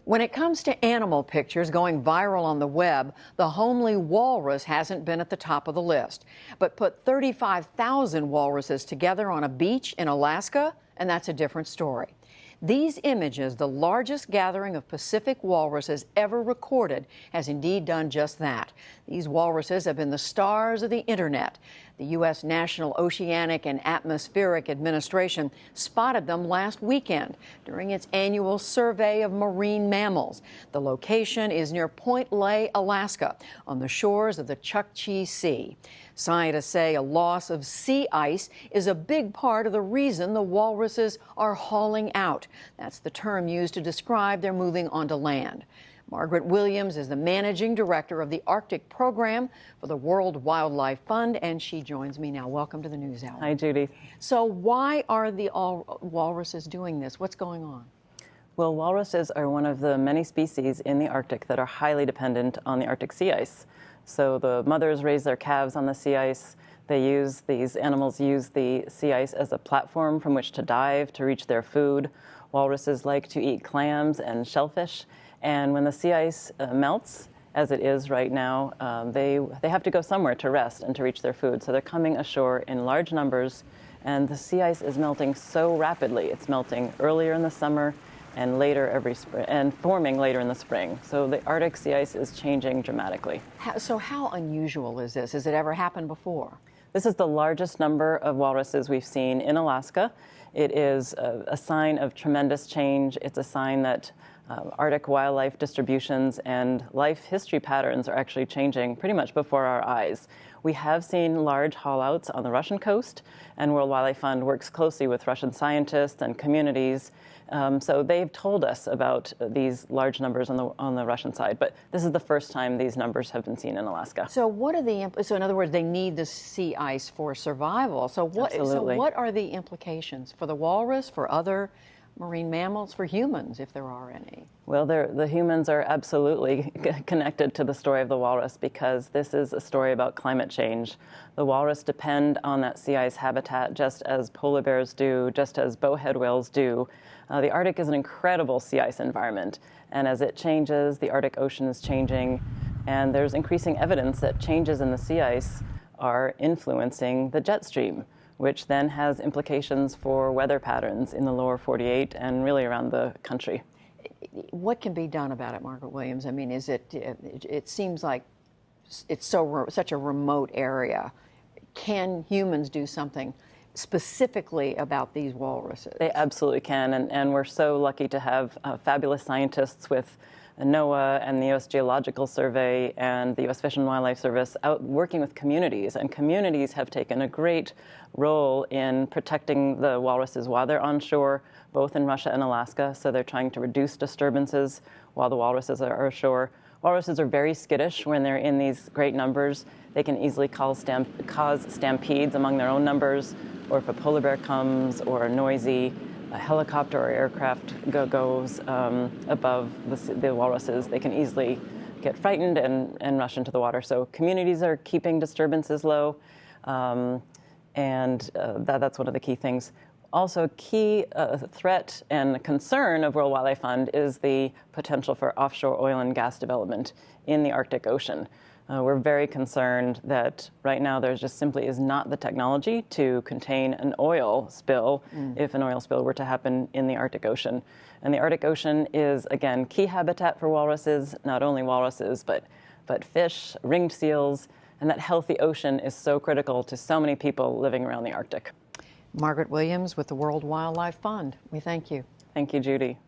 When it comes to animal pictures going viral on the web, the homely walrus hasn't been at the top of the list. But put 35,000 walruses together on a beach in Alaska, and that's a different story. These images, the largest gathering of Pacific walruses ever recorded, has indeed done just that. These walruses have been the stars of the internet. The U.S. National Oceanic and Atmospheric Administration spotted them last weekend during its annual survey of marine mammals. The location is near Point Lay, Alaska, on the shores of the Chukchi Sea. Scientists say a loss of sea ice is a big part of the reason the walruses are hauling out. That's the term used to describe their moving onto land. Margaret Williams is the managing director of the Arctic program for the World Wildlife Fund, and she joins me now. Welcome to the NewsHour. Hi, Judy. So why are the walruses doing this? What's going on? Well, walruses are one of the many species in the Arctic that are highly dependent on the Arctic sea ice. So the mothers raise their calves on the sea ice. These animals use the sea ice as a platform from which to dive to reach their food. Walruses like to eat clams and shellfish. And when the sea ice melts, as it is right now, they have to go somewhere to rest and to reach their food. So they're coming ashore in large numbers, and the sea ice is melting so rapidly. It's melting earlier in the summer and later every spring, and forming later in the spring. So the Arctic sea ice is changing dramatically. So how unusual is this? Has it ever happened before? This is the largest number of walruses we've seen in Alaska. It is a sign of tremendous change. It's a sign that Arctic wildlife distributions and life history patterns are actually changing pretty much before our eyes. We have seen large haulouts on the Russian coast, and World Wildlife Fund works closely with Russian scientists and communities. So they've told us about these large numbers on the Russian side, but this is the first time these numbers have been seen in Alaska. So what are so in other words, they need the sea ice for survival. So what are the implications for the walrus, for other marine mammals, for humans, if there are any? Well, the humans are absolutely connected to the story of the walrus because this is a story about climate change. The walrus depend on that sea ice habitat just as polar bears do, just as bowhead whales do. The Arctic is an incredible sea ice environment, and as it changes, the Arctic Ocean is changing, and there's increasing evidence that changes in the sea ice are influencing the jet stream, which then has implications for weather patterns in the lower 48 and really around the country. What can be done about it, Margaret Williams? I mean, it seems like it's such a remote area. Can humans do something specifically about these walruses? They absolutely can, and we're so lucky to have fabulous scientists with NOAA and the U.S. Geological Survey and the U.S. Fish and Wildlife Service out working with communities, and communities have taken a great role in protecting the walruses while they're onshore, both in Russia and Alaska. So they're trying to reduce disturbances while the walruses are ashore. Walruses are very skittish when they're in these great numbers. They can easily cause stampedes among their own numbers, or if a polar bear comes or a noisy a helicopter or aircraft goes above the walruses, they can easily get frightened and rush into the water. So communities are keeping disturbances low, and that's one of the key things. Also, a key threat and concern of World Wildlife Fund is the potential for offshore oil and gas development in the Arctic Ocean. We're very concerned that right now there just simply is not the technology to contain an oil spill if an oil spill were to happen in the Arctic Ocean. And the Arctic Ocean is, again, key habitat for walruses, not only walruses, but fish, ringed seals, and that healthy ocean is so critical to so many people living around the Arctic. Margaret Williams with the World Wildlife Fund. We thank you. Thank you, Judy.